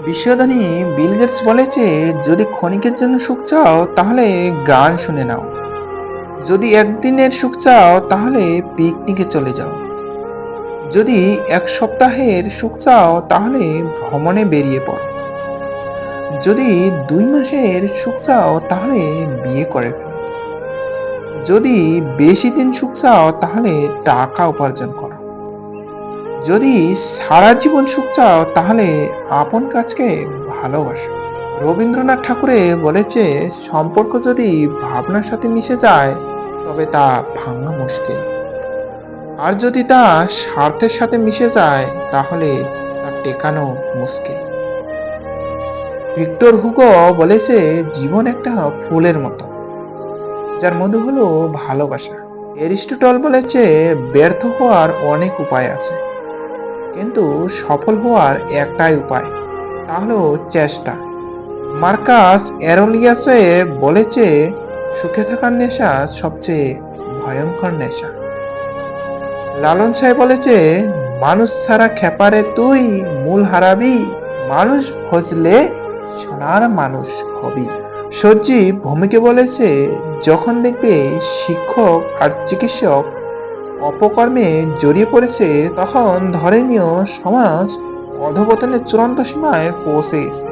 বিশ্বধনী Bill Gates বলেছে, যদি ক্ষণিকের জন্য সুখ চাও তাহলে গান শুনে নাও, যদি একদিনের সুখ চাও তাহলে পিকনিকে চলে যাও, যদি এক সপ্তাহের সুখ চাও তাহলে ভ্রমণে বেরিয়ে পড়ো, যদি 2 মাসের সুখ চাও তাহলে বিয়ে করে ফেলো, যদি বেশি দিন সুখ চাও তাহলে টাকা উপার্জন করো, যদি সারা জীবন সুখ চাও তাহলে আপন কাজকে ভালোবাসো। রবীন্দ্রনাথ ঠাকুরে বলেছে, সম্পর্ক যদি ভাবনার সাথে মিশে যায় তবে তা ভাঙা মুশকিল, আর যদি তা স্বার্থের সাথে মিশে যায় তাহলে তা টেকানো মুশকিল। ভিক্টর হুগো বলেছে, জীবন একটা ফুলের মতো, যার মধু হলো ভালোবাসা। এরিস্টটল বলেছে, ব্যর্থ হওয়ার অনেক উপায় আছে, কিন্তু সফল হওয়ার একটাই উপায়, তা হলো চেষ্টা। মার্কাস অ্যারেলিয়াসে বলেছে, সুখে থাকার নেশা সবচেয়ে ভয়ঙ্কর নেশা। লালন সাহেব বলেছে, মানুষ ছাড়া খেপারে তুই মূল হারাবি, মানুষ খোঁজলে সোনার মানুষ হবি। সজীব ভৌমিকে বলেছে, যখন দেখবে শিক্ষক আর চিকিৎসক অপকর্মে জড়িয়ে পড়েছে তখন ধরে নিও সমাজ অধঃপতনের চূড়ান্ত সীমায় পৌঁছে গেছে।